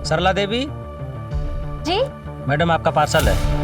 सरला देवी जी। Madam, आपका parcel है।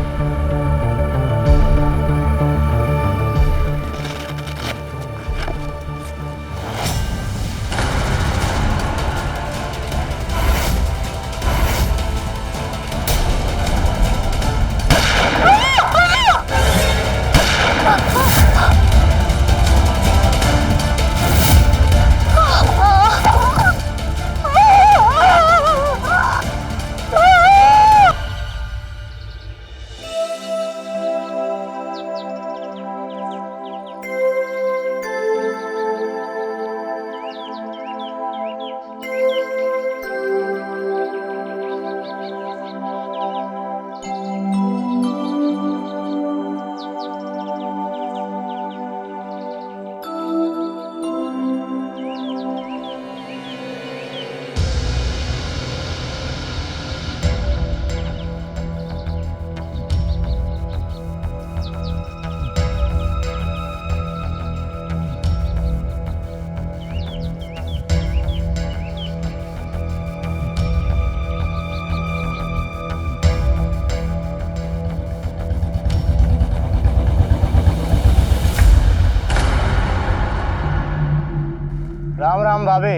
राम राम भाभी।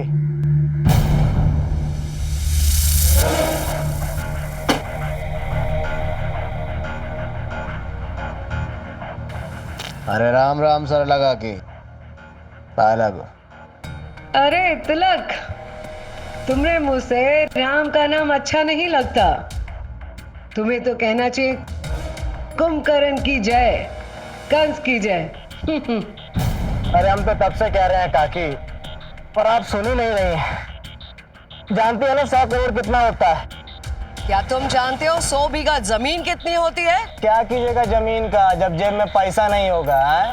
अरे राम राम सर लगा के लगो। अरे तिलक, तुम्हारे मुंह से राम का नाम अच्छा नहीं लगता। तुम्हें तो कहना चाहिए कुंभकर्ण की जय, कंस की जय। अरे हम तो तब से कह रहे हैं काकी, पर आप सुन ही नहीं रही हैं। जानती है ना 100 करोड़ कितना होता है? क्या तुम जानते हो 100 बीघा जमीन कितनी होती है? क्या कीजिएगा जमीन का जब जेब में पैसा नहीं होगा है?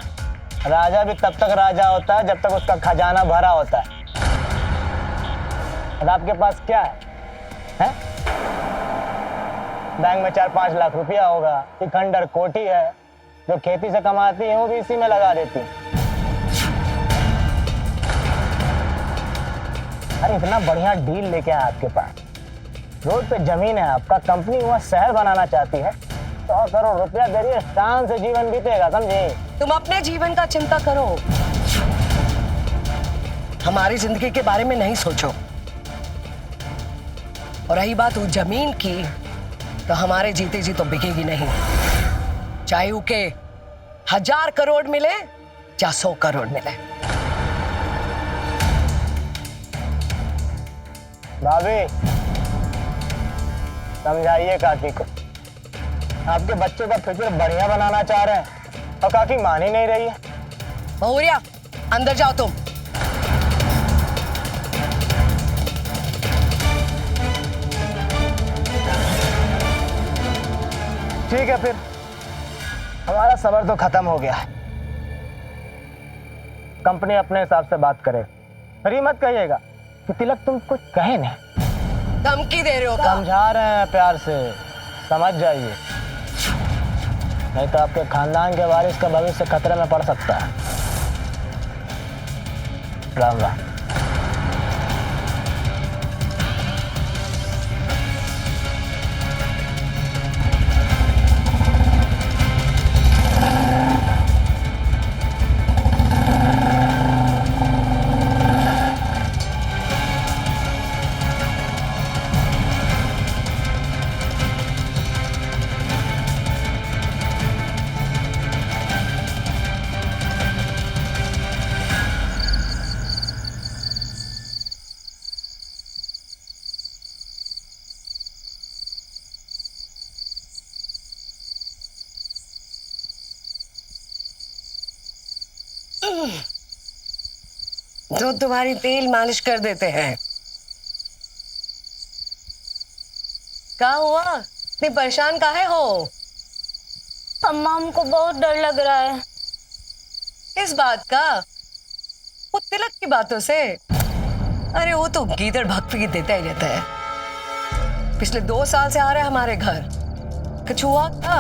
राजा भी तब तक राजा होता है जब तक उसका खजाना भरा होता है। और आपके पास क्या है? बैंक में 4-5 लाख रुपया होगा कि खंडर कोठी है जो खेती से कमाती है वो भी इसी में लगा देती। अरे इतना बढ़िया डील लेके आया आपके पास, रोड पे जमीन है आपका, कंपनी वहाँ शहर बनाना चाहती है, 100 करोड़ रुपया दे रही है, शान से जीवन बीतेगा, समझे? तुम अपने जीवन का चिंता करो, हमारी जिंदगी के बारे में नहीं सोचो। और रही बात उस जमीन की, तो हमारे जीते जी तो बिकेगी नहीं, चाहे उके 1000 करोड़ मिले या 100 करोड़ मिले। भाभी समझाइए काकी को, आपके बच्चों का फ्यूचर बढ़िया बनाना चाह रहे हैं और काकी मान ही नहीं रही है। बहुरिया, अंदर जाओ तुम। ठीक है फिर, हमारा सबर तो खत्म हो गया है। कंपनी अपने हिसाब से बात करे, फिर ही मत कहिएगा कि तिलक तुम कुछ कहे नहीं। धमकी दे रहे हो? समझा रहे हैं प्यार से, समझ जाइए, नहीं तो आपके खानदान के वारिस का भविष्य खतरे में पड़ सकता है। राम राम। तो तुम्हारी तेल मालिश कर देते हैं। क्या हुआ, इतनी परेशान काहे हो? अम्मा, हमको बहुत डर लग रहा है। किस बात का? वो तिलक की बातों से? अरे वो तो गीदड़ भक्ति की देता ही रहता है। पिछले 2 साल से आ रहा है हमारे घर। कुछ हुआ क्या?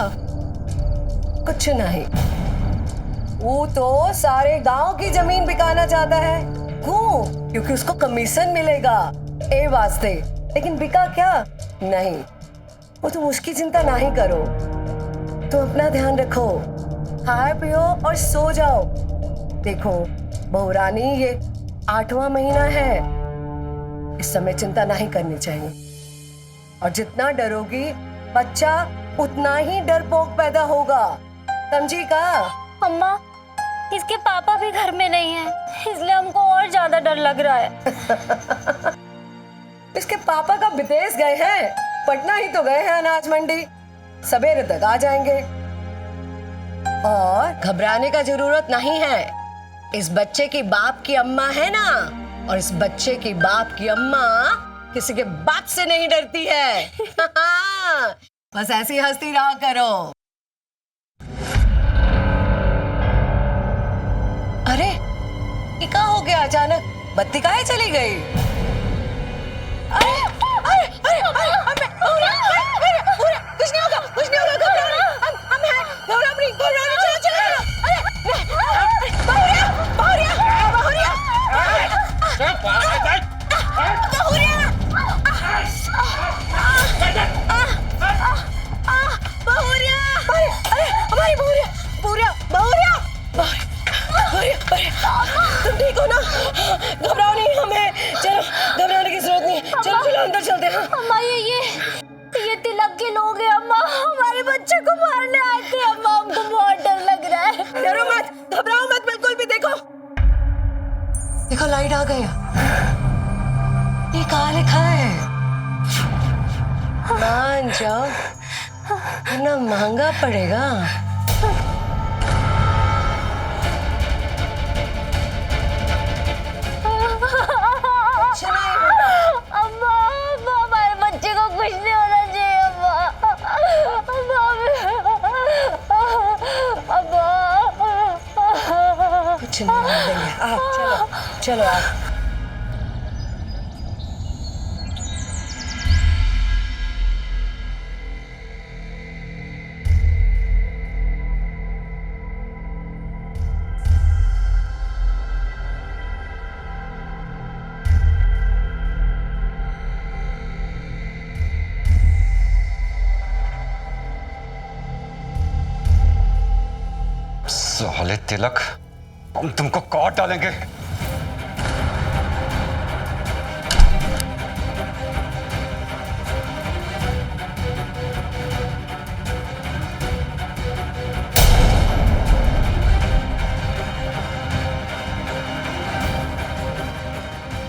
कुछ नहीं। वो तो सारे गांव की जमीन बिकाना चाहता है। क्यों? क्योंकि उसको कमीशन मिलेगा। ए वास्ते लेकिन बिका क्या? नहीं, वो तुम उसकी चिंता नहीं करो। तुम अपना ध्यान रखो, खाए पियो और सो जाओ। देखो बहू रानी, ये 8वां महीना है, इस समय चिंता नहीं करनी चाहिए। और जितना डरोगी बच्चा उतना ही डरपोक पैदा होगा, समझी का? अम्मा, इसके पापा भी घर में नहीं है, इसलिए हमको और ज्यादा डर लग रहा है। इसके पापा का विदेश गए हैं, पटना ही तो गए हैं अनाज मंडी, सवेरे तक आ जाएंगे। और घबराने का जरूरत नहीं है, इस बच्चे की बाप की अम्मा है ना, और इस बच्चे की बाप की अम्मा किसी के बाप से नहीं डरती है। बस ऐसी हंसती रहा करो। अरे ये क्या हो गया अचानक? बत्ती काहे चली गई? अरे अरे अरे अरे कुछ नहीं होगा, कुछ नहीं होगा, घबराओ नहीं, हम हैं, घबराओ नहीं, चलो चलो। अरे बहुरिया बहुरिया बहुरिया बहुरिया, अरे हमारी बहुरिया बहुरिया बहुरिया बहुरिया, तुम ठीक हो ना? घबराओ नहीं, हमें चलो, घबराने की जरूरत नहीं, चलो चलो अंदर चलते हैं। अम्मा, ये तिलक के लोग हैं अम्मा, हमारे बच्चे को मारने आए थे अम्मा, हमको बहुत डर लग रहा है। डरो मत, घबराओ मत बिल्कुल भी। देखो देखो लाइट आ गया, ये कहाँ लिखा है? मान जाओ वरना महंगा पड़ेगा। अम्मा, हमारे बच्चे को कुछ नहीं होना चाहिए अम्मा, अम्मा। कुछ नहीं होने देंगे। चलो चलो आप। साले तिलक, हम तुमको काट डालेंगे।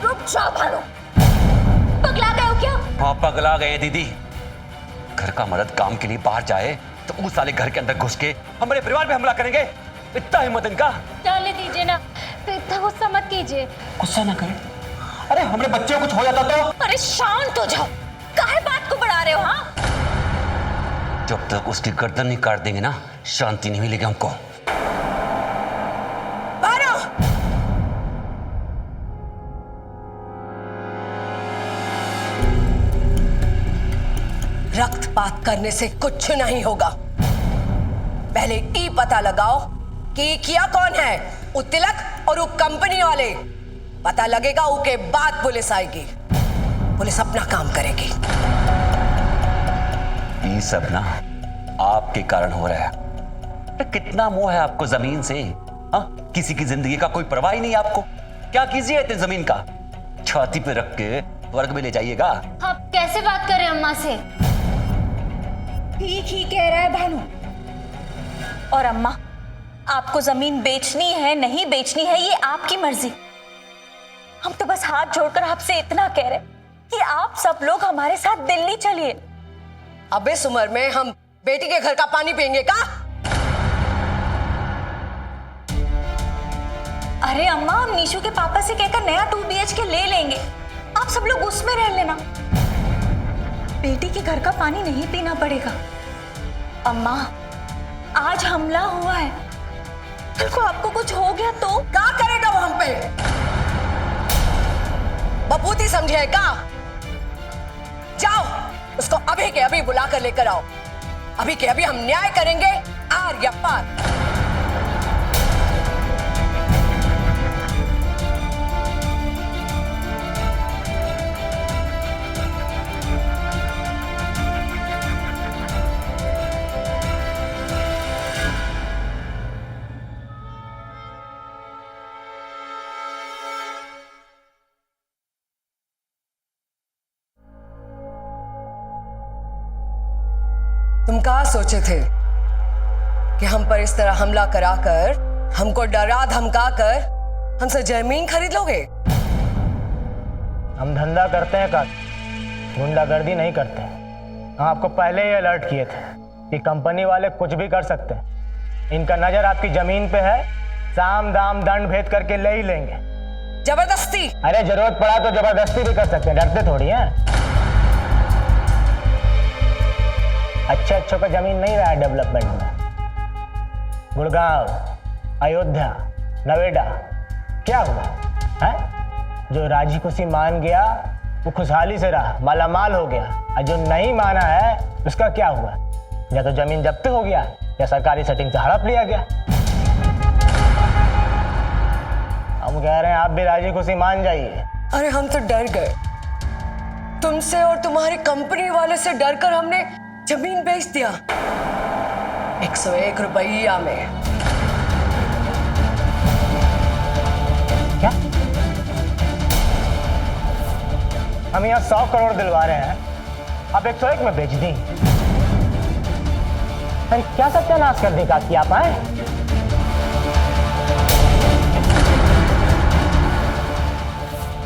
रुक जाओ भानु, पगला गए हो क्या? हाँ, पगला गए दीदी। घर का मर्द काम के लिए बाहर जाए तो उस साले घर के अंदर घुस के हमारे परिवार पे हमला करेंगे? इतना हिम्मत इनका? जाने दीजिए ना, तो इतना गुस्सा मत कीजिए। गुस्सा ना करें? अरे हमारे बच्चे को कुछ हो जाता तो? अरे शांत हो जाओ, काहे बात को बढ़ा रहे हो? हाँ, जब तक उसकी गर्दन नहीं काट देंगे ना, शांति नहीं मिलेगी हमको। रक्तपात करने से कुछ नहीं होगा, पहले ई पता लगाओ कि किया कौन है, वो तिलक और वो कंपनी वाले। पता लगेगा, उसके बाद पुलिस आएगी, पुलिस अपना काम करेगी। ये सब ना आपके कारण हो रहा है। कितना मोह है आपको जमीन से? हाँ, किसी की जिंदगी का कोई परवाह ही नहीं आपको। क्या कीजिए इतनी जमीन का? छाती पे रख के स्वर्ग में ले जाइएगा। आप कैसे बात करें अम्मा से? ठीक ही कह रहा है भानु। और अम्मा, आपको जमीन बेचनी है नहीं बेचनी है ये आपकी मर्जी। हम तो बस हाथ जोड़कर आपसे इतना कह रहे कि आप सब लोग हमारे साथ दिल्ली चलिए। अब इस उम्र में हम बेटी के घर का पानी पियेंगे का? अरे अम्मा, हम नीशू के पापा से कहकर नया 2 BHK ले लेंगे, आप सब लोग उसमें रह लेना। बेटी के घर का पानी नहीं पीना पड़ेगा। अम्मा, आज हमला हुआ है, कल को आपको कुछ हो गया तो? क्या करेगा वो हम पे? बपूती समझे का? जाओ, उसको अभी के अभी बुला कर लेकर आओ। अभी के अभी हम न्याय करेंगे, आर या पार। कहा सोचे थे कि हम पर इस तरह हमला कराकर, हमको डरा धमका कर हमसे जमीन खरीद लोगे? हम धंधा करते हैं का, गुंडागर्दी नहीं करते। हम आपको पहले ही अलर्ट किए थे कि कंपनी वाले कुछ भी कर सकते हैं। इनका नजर आपकी जमीन पे है, साम दाम दंड भेद करके ले ही लेंगे। जबरदस्ती? अरे जरूरत पड़ा तो जबरदस्ती भी कर सकते हैं, डरते थोड़ी हैं। अच्छे का जमीन नहीं रहा है डेवलपमेंट में। गुड़गांव, अयोध्या, नोएडा, क्या हुआ है? जो राजी खुशी मान गया वो खुशहाली से रहा, मालामाल हो गया, और जो नहीं माना है उसका क्या हुआ? या तो जमीन जब्त हो गया या सरकारी सेटिंग से हड़प लिया गया। हम कह रहे हैं आप भी राजी खुशी मान जाइए। अरे हम तो डर गए तुमसे और तुम्हारी कंपनी वाले से, डरकर हमने जमीन बेच दिया 101 रुपया में। क्या? हम यहाँ 100 करोड़ दिलवा रहे हैं, आप 101 में बेच दी? अरे क्या सत्यानाश कर देगा कि आप आए?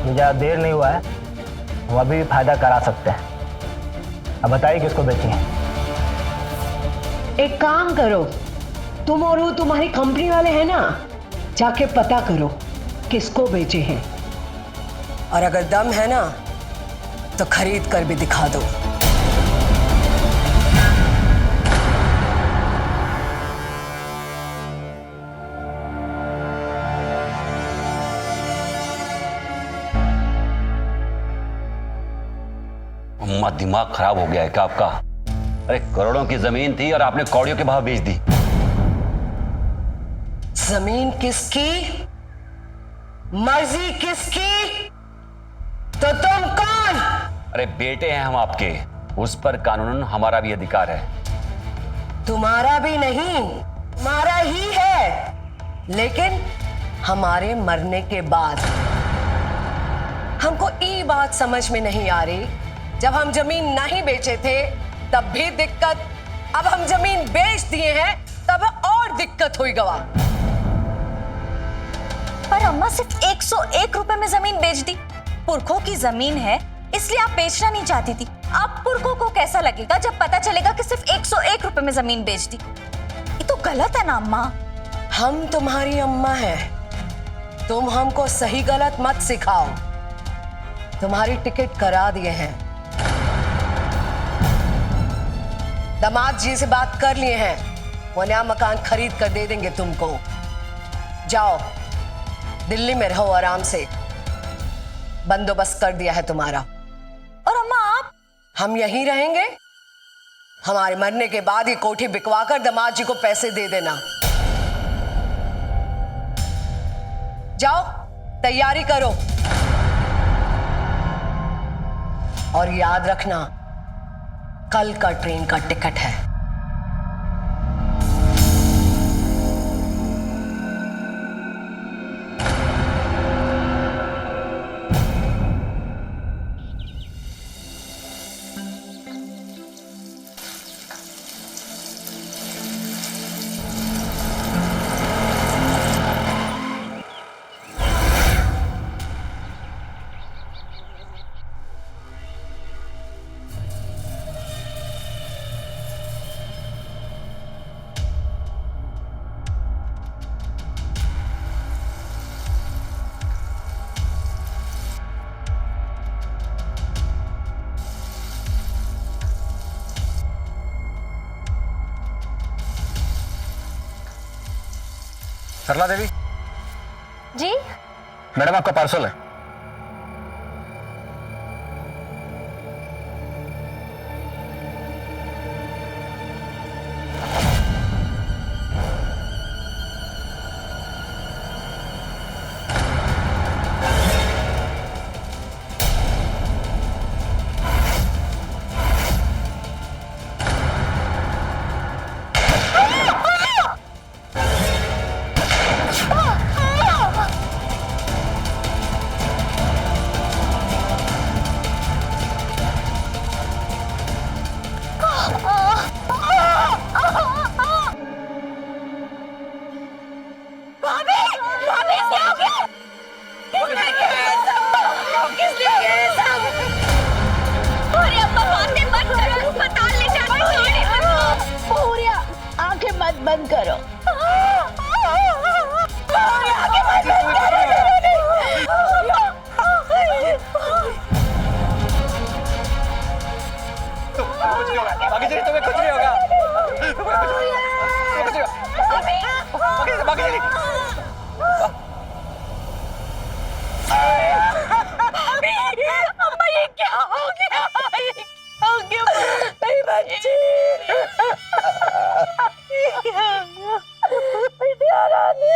ज्यादा देर नहीं हुआ है, वो अभी भी फायदा करा सकते हैं। अब बताइए किसको बेचेंगे? एक काम करो, तुम और वो तुम्हारी कंपनी वाले हैं ना, जाके पता करो किसको बेचे हैं। और अगर दम है ना तो खरीद कर भी दिखा दो। अम्मा दिमाग खराब हो गया है क्या आपका? अरे करोड़ों की जमीन थी और आपने कौड़ियों के भाव बेच दी। जमीन किसकी, मर्जी किसकी, तो तुम कौन? अरे बेटे हैं हम आपके, उस पर कानूनन हमारा भी अधिकार है। तुम्हारा भी नहीं, तुम्हारा ही है, लेकिन हमारे मरने के बाद। हमको ये बात समझ में नहीं आ रही, जब हम जमीन नहीं बेचे थे तब भी दिक्कत, अब हम जमीन बेच दिए हैं तब और दिक्कत हुई गवा। पर अम्मा सिर्फ 101 रुपए में जमीन बेच दी। पुरखों की जमीन है इसलिए आप बेचना नहीं चाहती थी। अब पुरखों को कैसा लगेगा जब पता चलेगा कि सिर्फ 101 रुपए में जमीन बेच दी? ये तो गलत है ना अम्मा। हम तुम्हारी अम्मा हैं, तुम हमको सही गलत मत सिखाओ। तुम्हारी टिकट करा दिए हैं, दामाद जी से बात कर लिए हैं, वो नया मकान खरीद कर दे देंगे तुमको। जाओ दिल्ली में रहो आराम से, बंदोबस्त कर दिया है तुम्हारा। और अम्मा आप? हम यहीं रहेंगे, हमारे मरने के बाद ही कोठी बिकवाकर दामाद जी को पैसे दे देना। जाओ तैयारी करो, और याद रखना कल का ट्रेन का टिकट है। सरला देवी जी मैडम, आपका पार्सल है। किसने किया ये सब? अरे अम्मा बातें मत करो, अस्पताल ले जाने पूरिया, आंखें मत बंद करो। आंखें मत बंद करो। बाकी चलिए, तुम्हें कुछ नहीं होगा। बाकी चलिए। अम्मा ये क्या हो गया? ये क्या हो गया मेरी बच्ची? ये क्या हो गया? बिटिया रानी।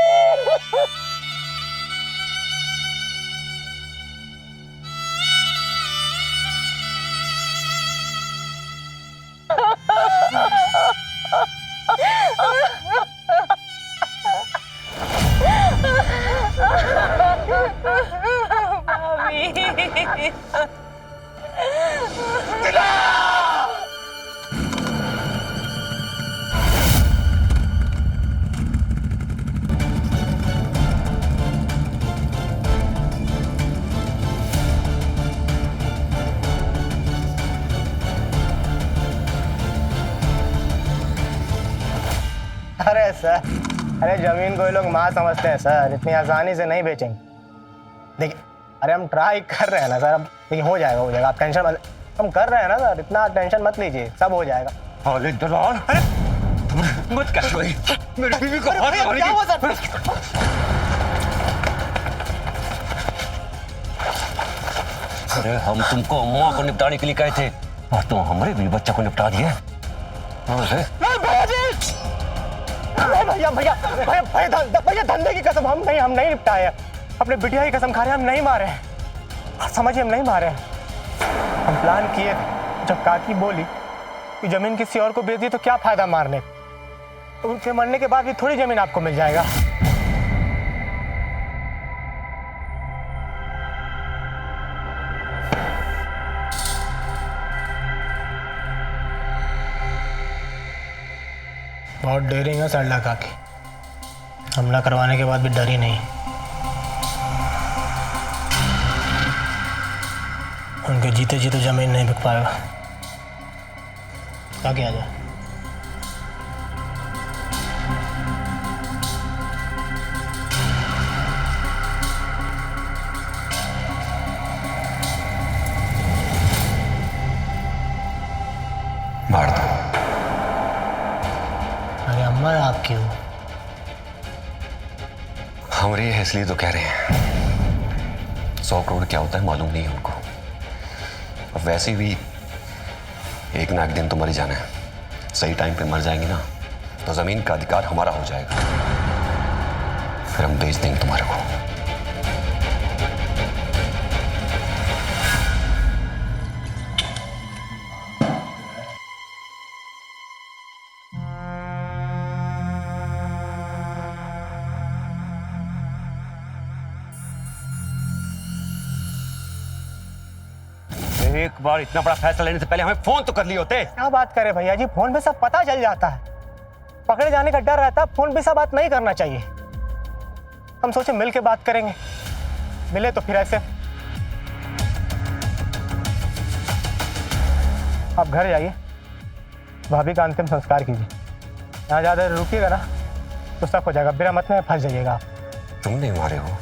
अरे सर, अरे जमीन को ये लोग माँ समझते हैं सर, इतनी आसानी से नहीं बेचेंगे। देखिए, अरे हम ट्राई कर रहे हैं ना सर, अब देखिए हो जाएगा, आप टेंशन मत, हम कर रहे हैं ना सर, इतना टेंशन मत लीजिए, सब हो जाएगा। अरे दलाल, अरे मत कर भाई, मेरी बीवी को हाथ लगाने की। अरे हम तुमको अम्मा को निपटाने के लिए कहे थे और तुम हमारे भी बच्चा को निपटा दिए। अरे भैया धंधे की कसम, हम नहीं निपटाए, अपने बिटिया की कसम खा रहे हैं, हम नहीं मारे हैं, समझिए हम नहीं मारे हैं। हम प्लान किए थे, जब काकी बोली कि जमीन किसी और को बेच दी तो क्या फायदा मारने, तो उनके मरने के बाद भी थोड़ी जमीन आपको मिल जाएगा। बहुत डेरिंग है सरला काकी, हमला करवाने के बाद भी डरी नहीं। उनके जीते जी तो जमीन नहीं बिक पाएगा। काकी आ जाए। मार दो। अरे अम्मा आप क्यों? हमारे ये इसलिए तो कह रहे हैं, 100 करोड़ क्या होता है मालूम नहीं है उनको। अब वैसे भी एक ना एक दिन तो मर ही जाना है, सही टाइम पे मर जाएंगे ना तो जमीन का अधिकार हमारा हो जाएगा, फिर हम बेच देंगे तुम्हारे को। एक बार इतना बड़ा फैसला लेने से पहले हमें फोन तो कर लिए होते। क्या बात करें भैया जी, फोन पे सब पता चल जाता है, पकड़े जाने का डर रहता है, फोन पे सब बात नहीं करना चाहिए। हम सोचे मिल के बात करेंगे, मिले तो फिर ऐसे। आप घर जाइए, भाभी का अंतिम संस्कार कीजिए, यहाँ ज्यादा देर रुकिएगा ना तो सब हो जाएगा, बिना मत में फंस जाइएगा आप। तुम नहीं मारे हो,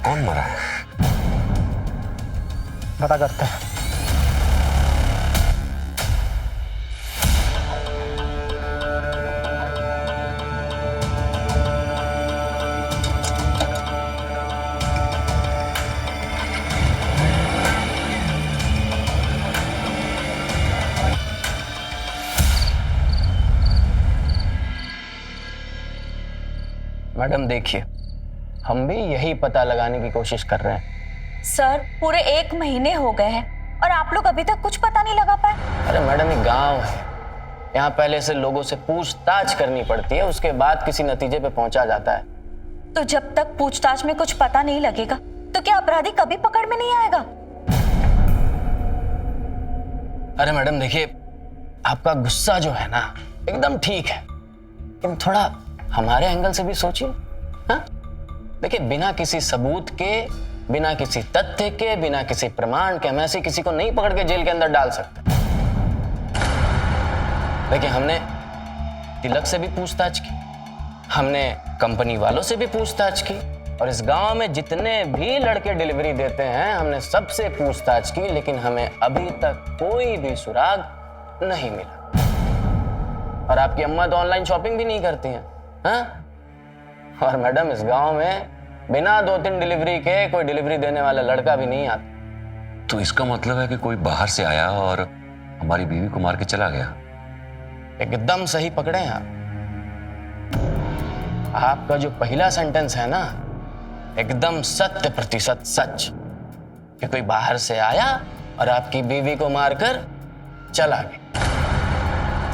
कौन मरा है? पता करते हैं। मैडम देखिए, हम भी यही पता लगाने की कोशिश कर रहे हैं। सर पूरे 1 महीने हो गए हैं और आप लोग अभी तक कुछ पता नहीं लगा पाए। अरे मैडम ये गांव है, यहाँ पहले से लोगों से पूछताछ करनी पड़ती है, उसके बाद किसी नतीजे पे पहुंचा जाता है। तो जब तक पूछताछ में कुछ पता नहीं लगेगा तो क्या अपराधी कभी पकड़ में नहीं आएगा? अरे मैडम देखिए, आपका गुस्सा जो है ना एकदम ठीक है, लेकिन थोड़ा हमारे एंगल से भी सोचिए। हाँ, देखिए, बिना किसी सबूत के, बिना किसी तथ्य के, बिना किसी प्रमाण के हम ऐसे किसी को नहीं पकड़ के जेल के अंदर डाल सकते। देखिए, हमने तिलक से भी पूछताछ की, हमने कंपनी वालों से भी पूछताछ की, और इस गांव में जितने भी लड़के डिलीवरी देते हैं हमने सबसे पूछताछ की, लेकिन हमें अभी तक कोई भी सुराग नहीं मिला। और आपकी अम्मा तो ऑनलाइन शॉपिंग भी नहीं करती हैं, हाँ? और मैडम, इस गांव में बिना 2-3 डिलीवरी के कोई डिलीवरी देने वाला लड़का भी नहीं आता। तो इसका मतलब है कि कोई बाहर से आया और हमारी बीवी को मार के चला गया। एकदम सही पकड़े हैं आप। आपका जो पहला सेंटेंस है ना, एकदम 100% सच, कि कोई बाहर से आया और आपकी बीवी को मारकर चला गया।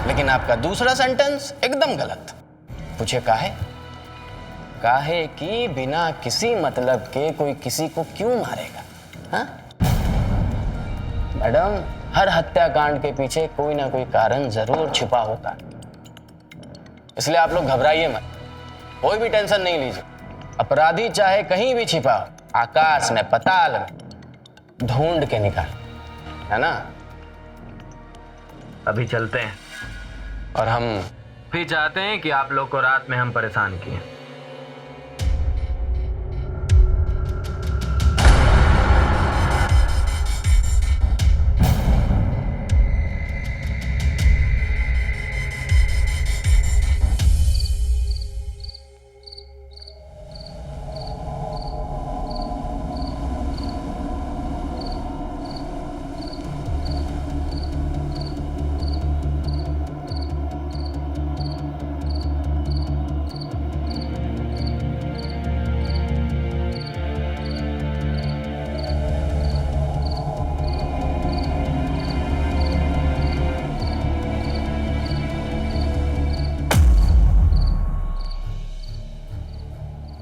लेकिन आपका दूसरा सेंटेंस एकदम गलत। पूछे काहे? काहे कि बिना किसी मतलब के कोई किसी को क्यों मारेगा, हाँ? मैडम, हर हत्याकांड के पीछे कोई ना कोई कारण जरूर छिपा होता है। इसलिए आप लोग घबराइए मत, कोई भी टेंशन नहीं लीजिए। अपराधी चाहे कहीं भी छिपा हो, आकाश में, पाताल में, ढूंढ के निकाल, है ना? अभी चलते हैं, और हम भी चाहते हैं कि आप लोग को रात में हम परेशान किए।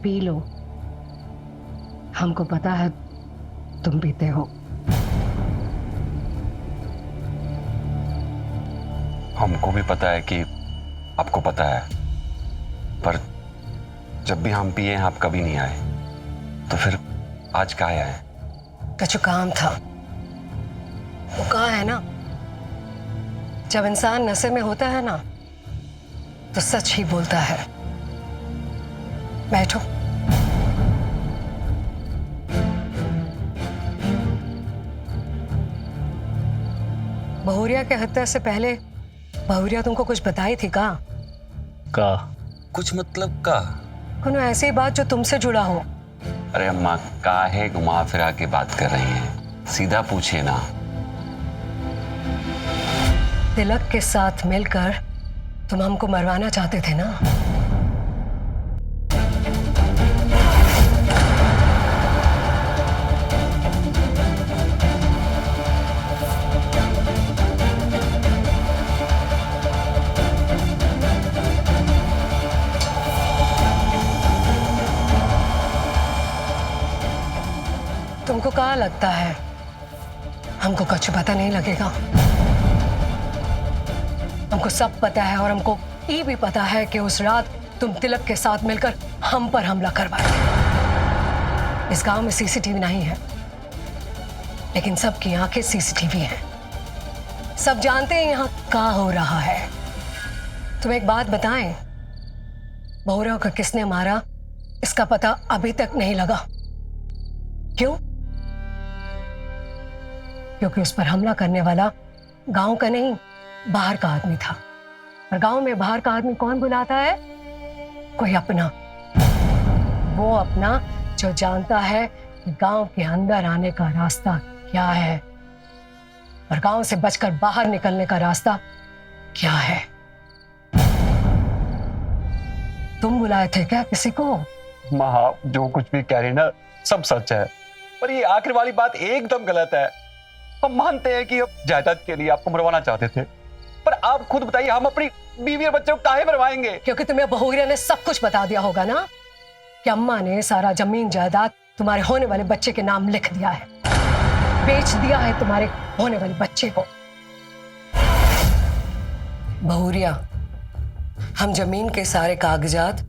पी लो, हमको पता है तुम पीते हो। हमको भी पता है कि आपको पता है, पर जब भी हम पिए आप कभी नहीं आए, तो फिर आज क्या आया है? का जो काम था वो कहा है ना, जब इंसान नशे में होता है ना तो सच ही बोलता है। बैठो। बहुरिया के हत्या से पहले बहुरिया तुमको कुछ बताई थी का? कुछ मतलब का? कोनो ऐसी बात जो तुमसे जुड़ा हो। अरे अम्मा, काहे घुमा फिरा के बात कर रही हैं? सीधा पूछिए ना। तिलक के साथ मिलकर तुम हमको मरवाना चाहते थे ना? तुमको क्या लगता है हमको कुछ पता नहीं लगेगा? हमको सब पता है, और हमको ये भी पता है कि उस रात तुम तिलक के साथ मिलकर हम पर हमला करवाए। इस गांव में सीसीटीवी नहीं है, लेकिन सबकी आंखें सीसीटीवी हैं। सब जानते हैं यहाँ क्या हो रहा है। तुम एक बात बताएं, बहुरिया को किसने मारा इसका पता अभी तक नहीं लगा। क्यों? क्योंकि उस पर हमला करने वाला गांव का नहीं, बाहर का आदमी था। और गांव में बाहर का आदमी कौन बुलाता है? कोई अपना। वो अपना जो जानता है कि गांव के अंदर आने का रास्ता क्या है और गांव से बचकर बाहर निकलने का रास्ता क्या है। तुम बुलाए थे क्या किसी को? माँ, जो कुछ भी कह रही ना सब सच है, पर ये आखिर वाली बात एकदम गलत है। हम मानते हैं कि अब जायदाद के लिए आपको मरवाना चाहते थे, पर आप खुद बताइए, हम अपनी बीवी और बच्चों को काहे मरवाएंगे? क्योंकि तुम्हें बहुरिया ने सब कुछ बता दिया होगा ना, कि अम्मा ने सारा जमीन जायदाद तुम्हारे होने वाले बच्चे के नाम लिख दिया है, बेच दिया है तुम्हारे होने वाले बच्चे को। बहुरिया, हम जमीन के सारे कागजात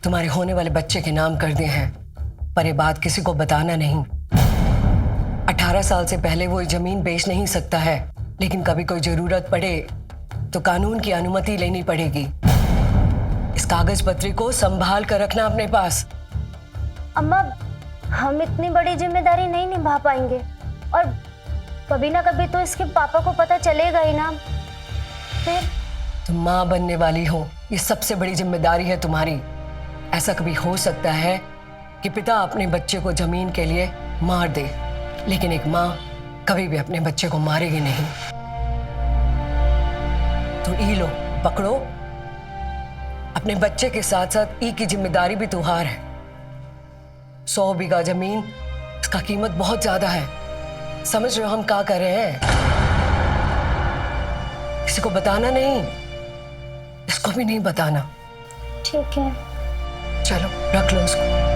तुम्हारे होने वाले बच्चे के नाम कर दिए हैं, पर ये बात किसी को बताना नहीं। 18 साल से पहले वो जमीन बेच नहीं सकता है, लेकिन कभी कोई जरूरत पड़े तो कानून की अनुमति लेनी पड़ेगी। इस कागज पत्री को संभाल कर रखना अपने पास। अम्मा, हम इतनी बड़ी जिम्मेदारी नहीं निभा पाएंगे, और कभी ना कभी तो इसके पापा को पता चलेगा ही ना। फिर तुम माँ बनने वाली हो, ये सबसे बड़ी जिम्मेदारी है तुम्हारी। ऐसा कभी हो सकता है कि पिता अपने बच्चे को जमीन के लिए मार दे, लेकिन एक माँ कभी भी अपने बच्चे को मारेगी नहीं। तो ई लो, पकड़ो। अपने बच्चे के साथ साथ ई की जिम्मेदारी भी तुम्हार है। 100 बीघा जमीन, इसका कीमत बहुत ज्यादा है। समझ रहे हो हम क्या कर रहे हैं? किसी को बताना नहीं, इसको भी नहीं बताना। ठीक है। चलो रख लो उसको।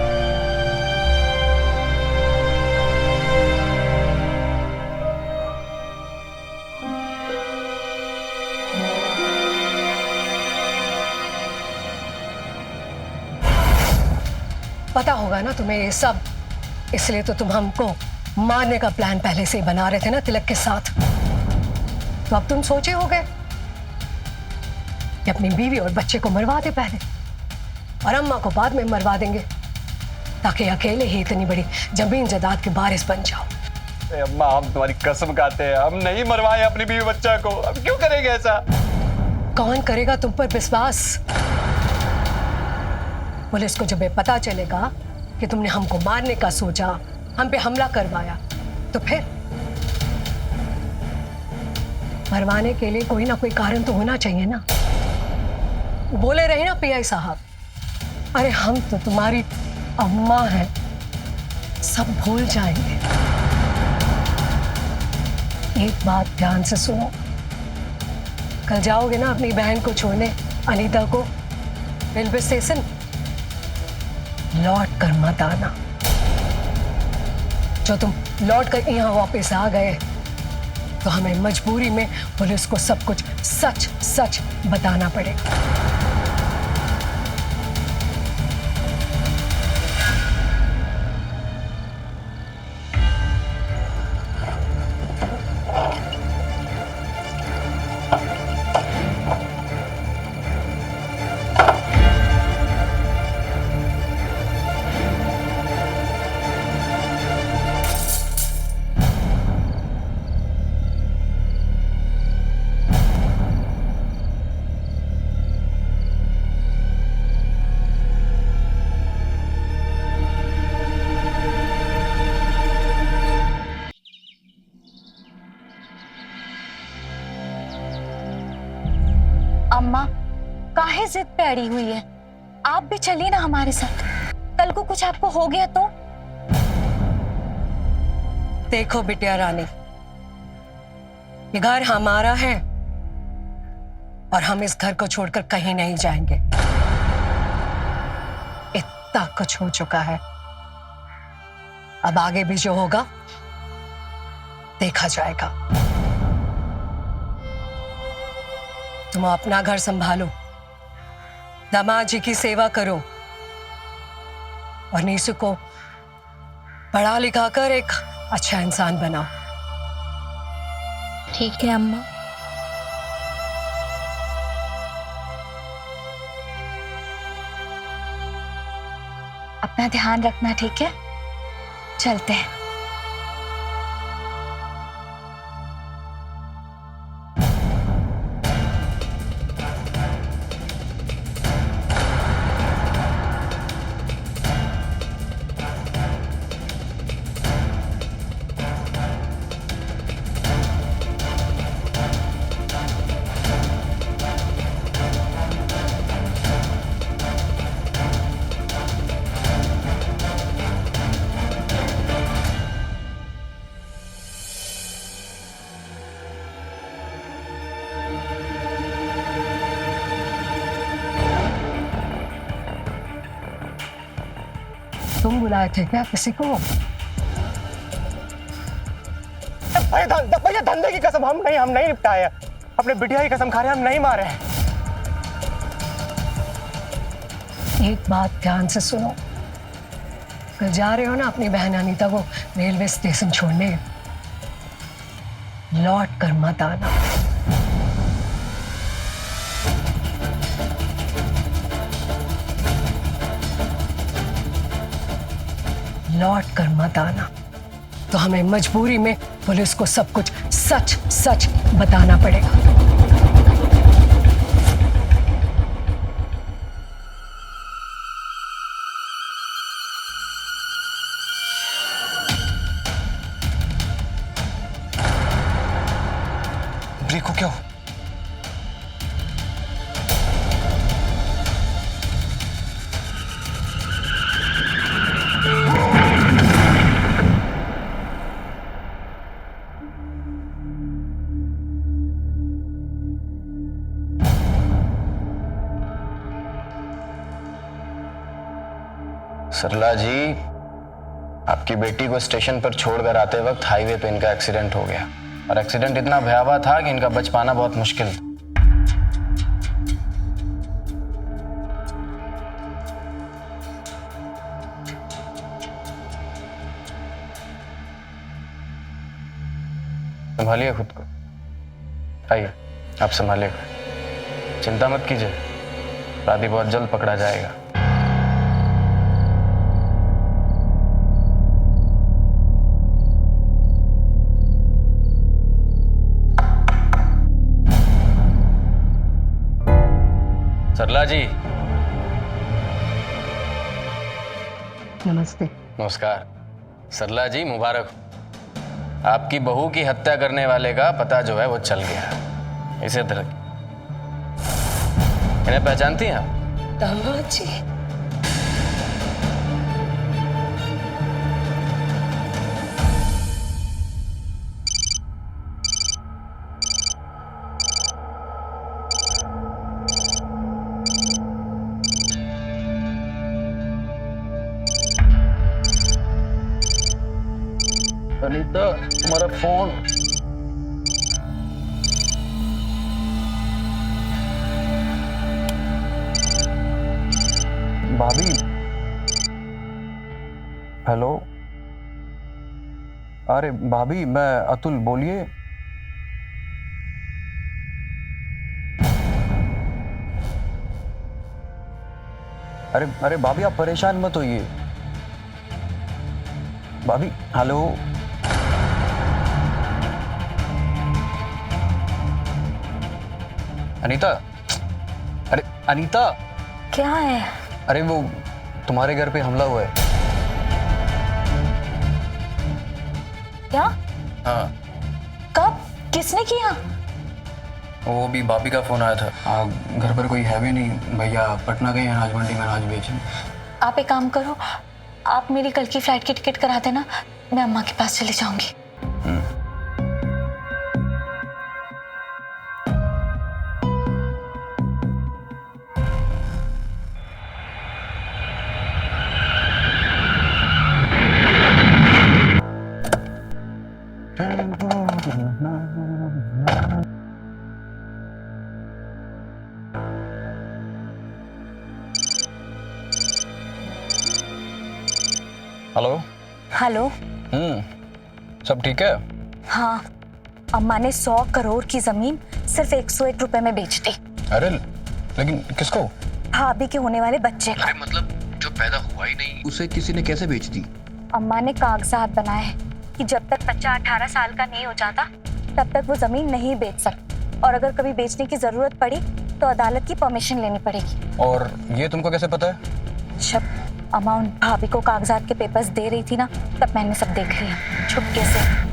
पता होगा ना तुम्हें ये सब, इसलिए तो तुम हमको मारने का प्लान पहले से ही बना रहे थे ना तिलक के साथ। तो अब तुम सोचे होगे कि अपनी बीवी और बच्चे को मरवा दे पहले, और अम्मा को बाद में मरवा देंगे, ताकि अकेले ही इतनी बड़ी जमीन जायदाद के वारिस बन जाओ। अम्मा, हम तुम्हारी कसम खाते हैं, हम नहीं मरवाए अपनी बीवी बच्चा को। अब क्यों करेंगे ऐसा? कौन करेगा तुम पर विश्वास? पुलिस को जब ये पता चलेगा कि तुमने हमको मारने का सोचा, हम पे हमला करवाया, तो फिर मरवाने के लिए कोई ना कोई कारण तो होना चाहिए ना। बोले रहे ना पीआई साहब, अरे हम तो तुम्हारी अम्मा हैं, सब भूल जाएंगे। एक बात ध्यान से सुनो, कल जाओगे ना अपनी बहन को छोड़ने, अनीता को, रेलवे स्टेशन, लौट कर मत आना। जो तुम लौट कर यहाँ वापस आ गए तो हमें मजबूरी में पुलिस को सब कुछ सच सच बताना पड़ेगा। अम्मा काहे जिद पे अड़ी हुई है? आप भी चलिए ना हमारे साथ। कल को कुछ आपको हो गया तो? देखो बिटिया रानी, ये घर हमारा है और हम इस घर को छोड़कर कहीं नहीं जाएंगे। इतना कुछ हो चुका है, अब आगे भी जो होगा देखा जाएगा। तुम अपना घर संभालो, दामाद जी की सेवा करो, और नीसू को पढ़ा लिखा कर एक अच्छा इंसान बनाओ। ठीक है अम्मा। अपना ध्यान रखना, ठीक है? चलते हैं। तुम बुलाए थे क्या किसी को? भैया धंधे की कसम, हम नहीं निपटाए। अपने बिटिया की कसम खा रहे हैं, हम नहीं मारे हैं। एक बात ध्यान से सुनो, कल जा रहे हो ना अपनी बहन अनीता को रेलवे स्टेशन छोड़ने, लौट कर मत आना। लौट कर मत आना तो हमें मजबूरी में पुलिस को सब कुछ सच सच बताना पड़ेगा। ब्रेक को क्या हो? सरला जी, आपकी बेटी को स्टेशन पर छोड़कर आते वक्त हाईवे पे इनका एक्सीडेंट हो गया और एक्सीडेंट इतना भयावह था कि इनका बच पाना बहुत मुश्किल था। संभालिए खुद को। आइए, आप संभालिएगा, चिंता मत कीजिए, अपराधी बहुत जल्द पकड़ा जाएगा। सरला जी, नमस्ते। नमस्कार। सरला जी, मुबारक हो। आपकी बहू की हत्या करने वाले का पता जो है वो चल गया। इसे तरह इन्हें पहचानती हैं आप? दामाद जी, अनीता, तुम्हारा फोन। भाभी, हेलो। अरे भाभी, मैं अतुल, बोलिए। अरे अरे भाभी, आप परेशान मत होइए। भाभी, हेलो। अनीता, अरे अनीता, क्या है? अरे वो तुम्हारे घर पे हमला हुआ है। क्या? हाँ, कब? किसने किया? वो भी भाभी का फोन आया था। घर पर कोई है भी नहीं, भैया पटना गए हैं अनाज मंडी में अनाज बेचने। आप एक काम करो, आप मेरी कल की फ्लाइट की टिकट करा देना, मैं अम्मा के पास चली जाऊंगी। हेलो। हेलो। सब ठीक है? हाँ, अम्मा ने 100 करोड़ की जमीन सिर्फ 101 रुपए में बेच दी। अरे लेकिन किसको? भाभी के होने वाले बच्चे को। अरे मतलब जो पैदा हुआ ही नहीं, उसे किसी ने कैसे बेच दी? अम्मा ने कागजात बनाए कि जब तक बच्चा 18 साल का नहीं हो जाता तब तक वो जमीन नहीं बेच सकती, और अगर कभी बेचने की जरूरत पड़ी तो अदालत की परमिशन लेनी पड़ेगी। और ये तुमको कैसे पता है? जब अम्मा उन भाभी को कागजात के पेपर्स दे रही थी ना, तब मैंने सब देख लिया छुपके से।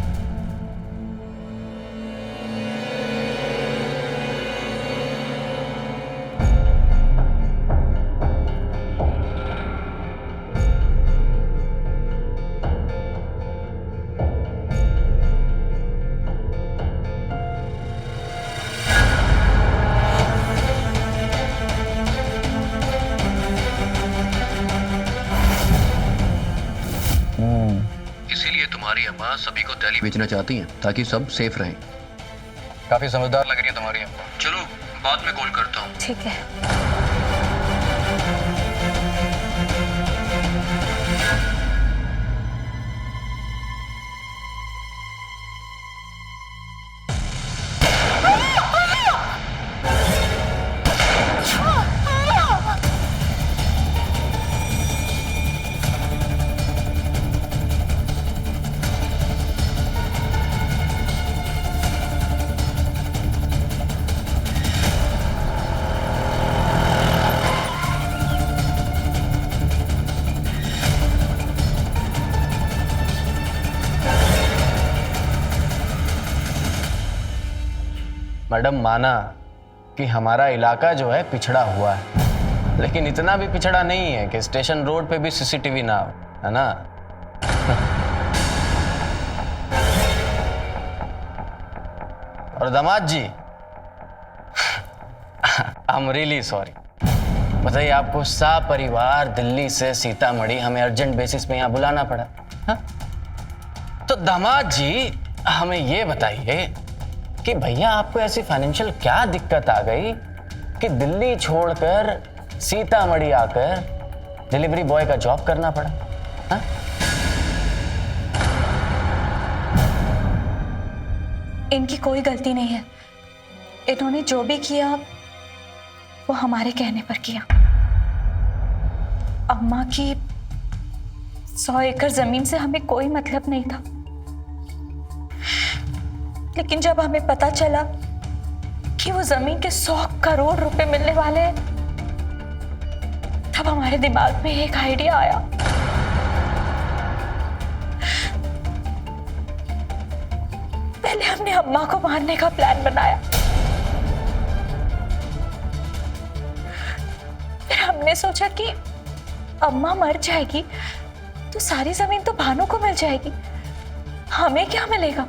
इसीलिए तुम्हारी अम्मा सभी को दहली बेचना चाहती हैं ताकि सब सेफ रहें। काफी समझदार लग रही है तुम्हारी अम्मा। चलो बाद में कॉल करता हूँ। ठीक है। मैडम माना कि हमारा इलाका जो है पिछड़ा हुआ है, लेकिन इतना भी पिछड़ा नहीं है कि स्टेशन रोड पे भी सीसीटीवी ना हो, है ना? और दामाद जी, आई एम रियली सॉरी। बताइए, आपको परिवार दिल्ली से सीतामढ़ी हमें अर्जेंट बेसिस पे यहाँ बुलाना पड़ा। हा? तो दामाद जी हमें ये बताइए कि भैया आपको ऐसी फाइनेंशियल क्या दिक्कत आ गई कि दिल्ली छोड़कर सीतामढ़ी आकर डिलीवरी बॉय का जॉब करना पड़ा? हा? इनकी कोई गलती नहीं है। इन्होंने जो भी किया वो हमारे कहने पर किया। अम्मा की 100 एकड़ जमीन से हमें कोई मतलब नहीं था, लेकिन जब हमें पता चला कि वो जमीन के 100 करोड़ रुपए मिलने वाले हैं, तब हमारे दिमाग में एक आइडिया आया। पहले हमने अम्मा को मारने का प्लान बनाया, फिर हमने सोचा कि अम्मा मर जाएगी तो सारी जमीन तो भानु को मिल जाएगी, हमें क्या मिलेगा?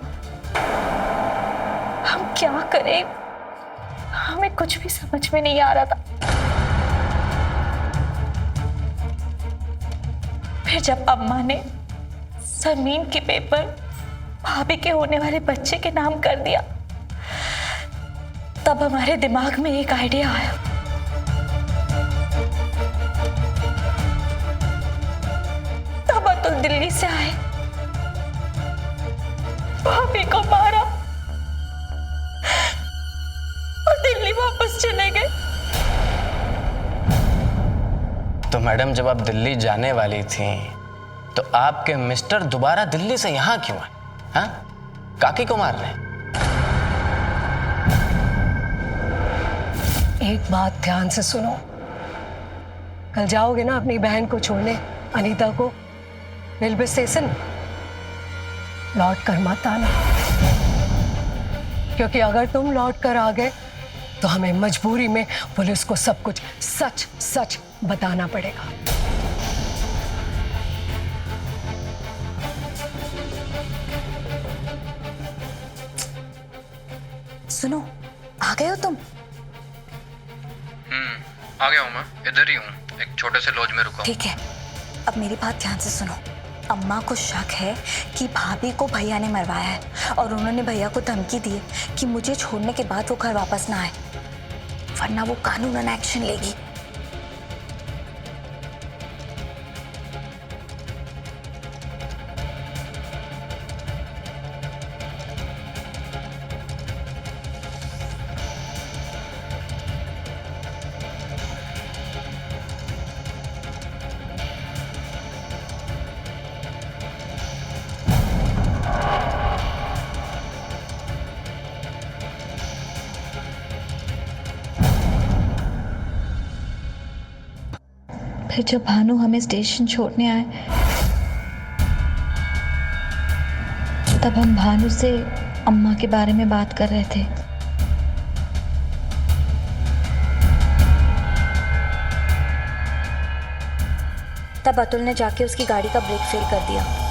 हम क्या करें, हमें कुछ भी समझ में नहीं आ रहा था। फिर जब अम्मा ने जमीन के पेपर भाभी के होने वाले बच्चे के नाम कर दिया, तब हमारे दिमाग में एक आइडिया आया। तब अतुल दिल्ली से आए, भाभी को मारा और दिल्ली वापस चले गए। तो मैडम, जब आप दिल्ली जाने वाली थी तो आपके मिस्टर दोबारा दिल्ली से यहां क्यों आए? हाँ? काकी को मार रहे? एक बात ध्यान से सुनो, कल जाओगे ना अपनी बहन को छोड़ने, अनीता को, रेलवे स्टेशन, लौट कर मत आना, क्योंकि अगर तुम लौट कर आ गए तो हमें मजबूरी में पुलिस को सब कुछ सच सच बताना पड़ेगा। सुनो, आ गए हो तुम? आ गया हूँ मैं, इधर ही हूँ, एक छोटे से लॉज में रुका हूँ। ठीक है, अब मेरी बात ध्यान से सुनो। अम्मा को शक है कि भाभी को भैया ने मरवाया है और उन्होंने भैया को धमकी दी है कि मुझे छोड़ने के बाद वो घर वापस ना आए, वरना वो कानूनन एक्शन लेगी। फिर जब भानु हमें स्टेशन छोड़ने आए, तब हम भानु से अम्मा के बारे में बात कर रहे थे। तब अतुल ने जाके उसकी गाड़ी का ब्रेक फेल कर दिया।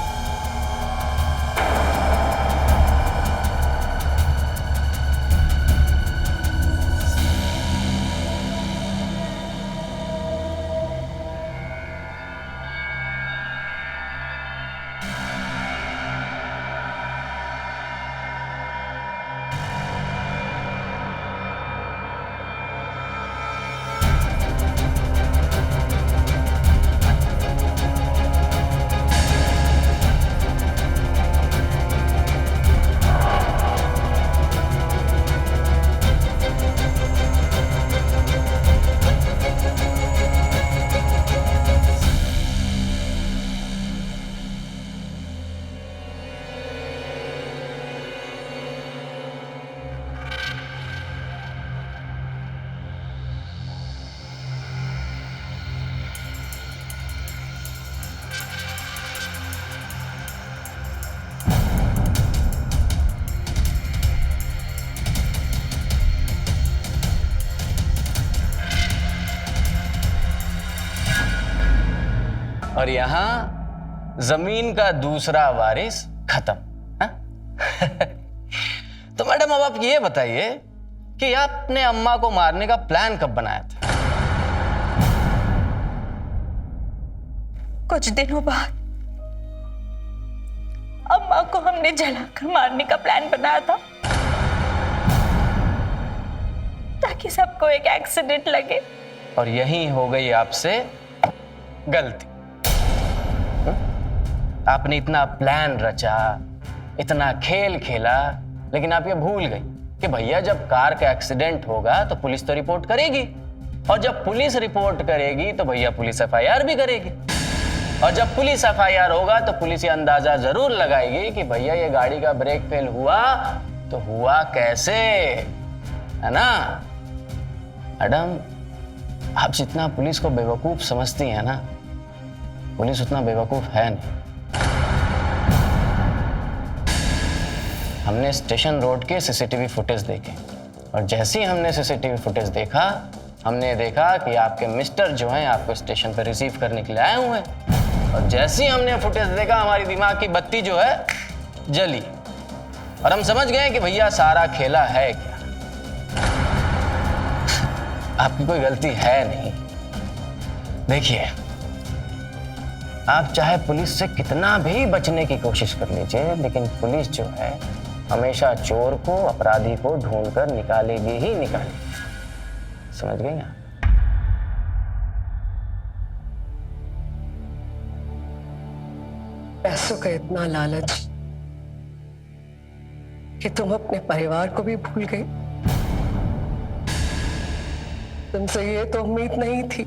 और यहाँ जमीन का दूसरा वारिस खत्म। हाँ? तो मैडम अब आप ये बताइए कि आपने अम्मा को मारने का प्लान कब बनाया था? कुछ दिनों बाद अम्मा को हमने जलाकर मारने का प्लान बनाया था, ताकि सबको एक एक्सीडेंट लगे। और यही हो गई आपसे गलती। आपने इतना प्लान रचा, इतना खेल खेला, लेकिन आप ये भूल गई कि भैया जब कार का एक्सीडेंट होगा तो पुलिस तो रिपोर्ट करेगी, और जब पुलिस रिपोर्ट करेगी तो भैया पुलिस एफआईआर भी करेगी, और जब पुलिस एफआईआर होगा तो पुलिस ये अंदाजा जरूर लगाएगी कि भैया ये गाड़ी का ब्रेक फेल हुआ तो हुआ कैसे, है ना? मैडम, आप जितना पुलिस को बेवकूफ समझती हैं ना, पुलिस उतना बेवकूफ है नहीं। हमने स्टेशन रोड के सीसीटीवी फुटेज देखे, और जैसे ही हमने सीसीटीवी फुटेज देखा, हमने देखा कि आपके मिस्टर जो हैं आपको स्टेशन पर रिसीव करने के लिए आए हुए हैं। और जैसे ही हमने फुटेज देखा, हमारी दिमाग की बत्ती जो है जली, और हम समझ गए कि भैया सारा खेला है क्या। आपकी कोई गलती है नहीं। देखिए, आप चाहे पुलिस से कितना भी बचने की कोशिश कर लीजिए, लेकिन पुलिस जो है हमेशा चोर को, अपराधी को ढूंढकर निकालेगी ही निकालेगी। समझ गई आप? पैसों का इतना लालच कि तुम अपने परिवार को भी भूल गई। तुमसे ये तो उम्मीद नहीं थी